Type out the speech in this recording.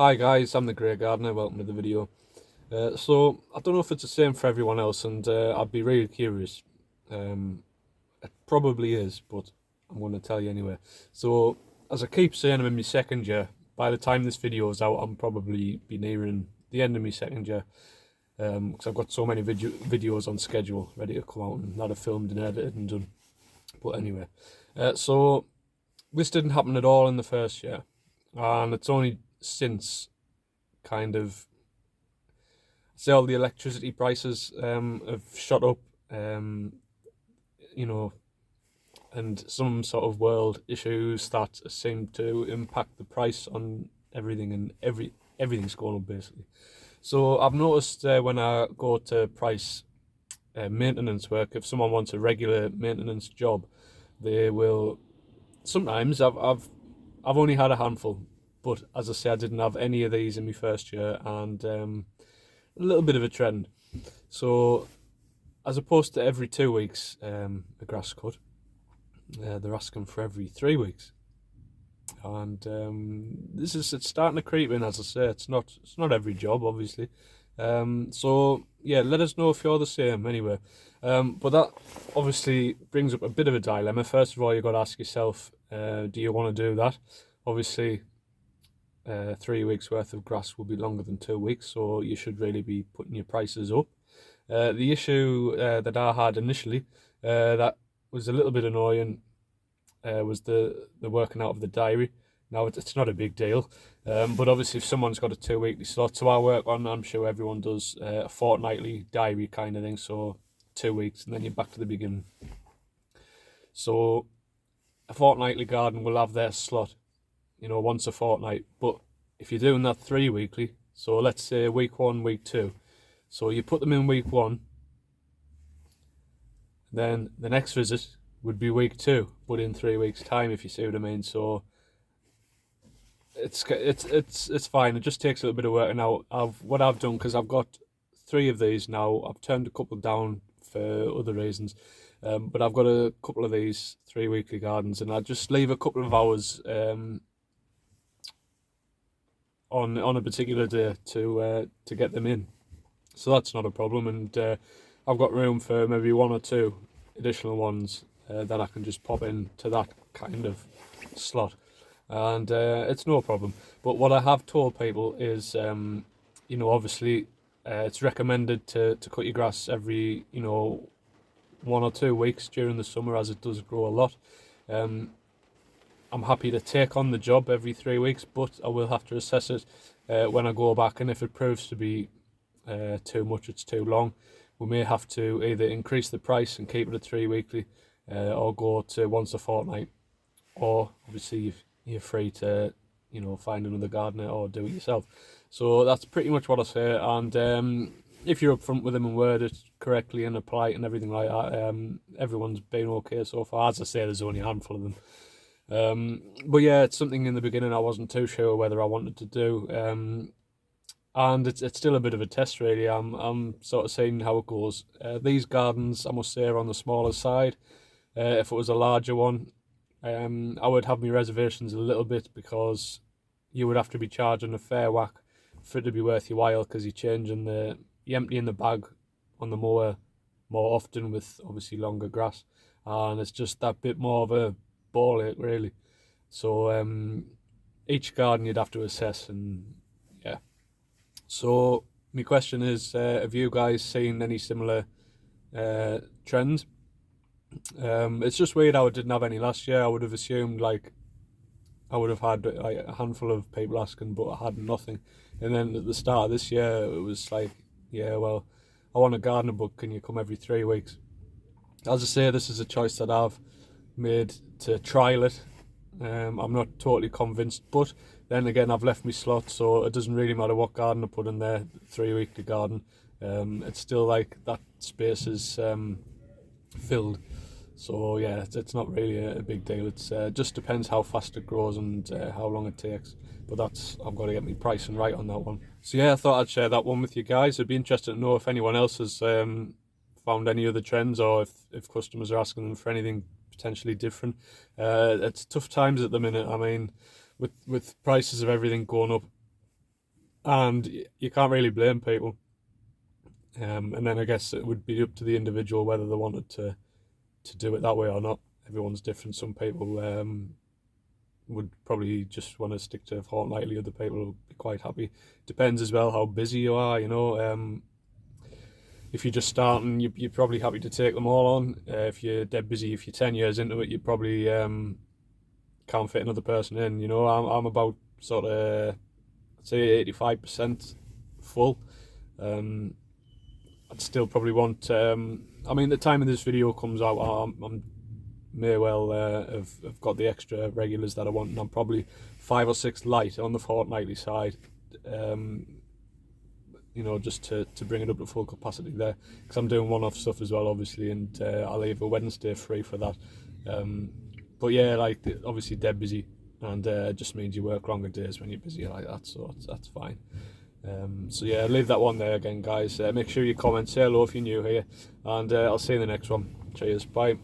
Hi guys, I'm the Grey Gardener, welcome to the video. So, I don't know if it's the same for everyone else, and I'd be really curious. It probably is, but I'm going to tell you anyway. So, as I keep saying, I'm in my second year. By the time this video is out, I'm probably be nearing the end of my second year, because I've got so many videos on schedule ready to come out and that are filmed and edited and done. But anyway, so this didn't happen at all in the first year, and it's only since kind of say all the electricity prices have shot up, you know, and some sort of world issues that seem to impact the price on everything, and everything's going up basically. So I've noticed when I go to price maintenance work, if someone wants a regular maintenance job, they will sometimes. I've only had a handful, but as I say, I didn't have any of these in my first year, and a little bit of a trend. So as opposed to every 2 weeks a grass cut, they're asking for every 3 weeks, and it's starting to creep in. As I say, it's not every job, obviously. So yeah, let us know if you're the same anyway. But that obviously brings up a bit of a dilemma. First of all, you've got to ask yourself, do you want to do that? Obviously, 3 weeks worth of grass will be longer than 2 weeks, so you should really be putting your prices up. The issue that I had initially, that was a little bit annoying, was the working out of the diary. Now it's not a big deal, but obviously if someone's got a 2 weekly slot, so I work on, I'm sure everyone does, a fortnightly diary kind of thing, so 2 weeks and then you're back to the beginning. So a fortnightly garden will have their slot, once a fortnight. But if you're doing that 3 weekly, so let's say week 1, week 2, so you put them in week 1, then the next visit would be week 2, but in 3 weeks' time, if you see what I mean. So it's fine. It just takes a little bit of work. Now what I've done, because I've got 3 of these now, I've turned a couple down for other reasons. But I've got a couple of these 3 weekly gardens, and I just leave a couple of hours on a particular day to get them in. So that's not a problem, and I've got room for maybe 1 or 2 additional ones that I can just pop into that kind of slot, and it's no problem. But what I have told people is, obviously it's recommended to cut your grass every 1 or 2 weeks during the summer, as it does grow a lot. I'm happy to take on the job every 3 weeks, but I will have to assess it when I go back, and if it proves to be too much, it's too long, we may have to either increase the price and keep it at 3 weekly, or go to once a fortnight, or obviously you're free to find another gardener or do it yourself. So that's pretty much what I say, and if you're upfront with them and word it correctly and apply it and everything like that, everyone's been okay so far. As I say, there's only a handful of them. But yeah, it's something in the beginning I wasn't too sure whether I wanted to do, and it's still a bit of a test really. I'm sort of seeing how it goes. These gardens, I must say, are on the smaller side. If it was a larger one, I would have my reservations a little bit, because you would have to be charging a fair whack for it to be worth your while, because you're emptying the bag on the mower more often with obviously longer grass, and it's just that bit more of a ball ache really. So each garden you'd have to assess, and yeah. So my question is, have you guys seen any similar trends? It's just weird how I didn't have any last year. I would have assumed I would have had like a handful of people asking, but I had nothing. And then at the start of this year, it was like, yeah, well, I want a gardener, but can you come every 3 weeks? As I say, this is a choice that I've made to trial it. I'm not totally convinced, but then again, I've left my slot, so it doesn't really matter what garden I put in there, 3 weekly garden. It's still like that space is filled. So yeah, it's not really a big deal. It's just depends how fast it grows and how long it takes. But I've got to get my pricing right on that one. So yeah, I thought I'd share that one with you guys. I'd be interested to know if anyone else has found any other trends, or if customers are asking them for anything potentially different. It's tough times at the minute. I mean, with prices of everything going up, and you can't really blame people. And then I guess it would be up to the individual whether they wanted to do it that way or not. Everyone's different. Some people would probably just want to stick to fortnightly. Other people will be quite happy. Depends as well how busy you are. If you're just starting, you're probably happy to take them all on. If you're dead busy, if you're 10 years into it, you probably can't fit another person in. I'm about sort of, I'd say 85% full. I'd still probably want. I mean, the time of this video comes out, I'm may well have got the extra regulars that I want, and I'm probably 5 or 6 light on the fortnightly side. Just to bring it up to full capacity there, because I'm doing one-off stuff as well, obviously, and I'll leave a Wednesday free for that. But yeah, like obviously dead busy, and it just means you work longer days when you're busy like that, so that's fine. So yeah, leave that one there again, guys. Make sure you comment, say hello if you're new here, and I'll see you in the next one. Cheers, bye.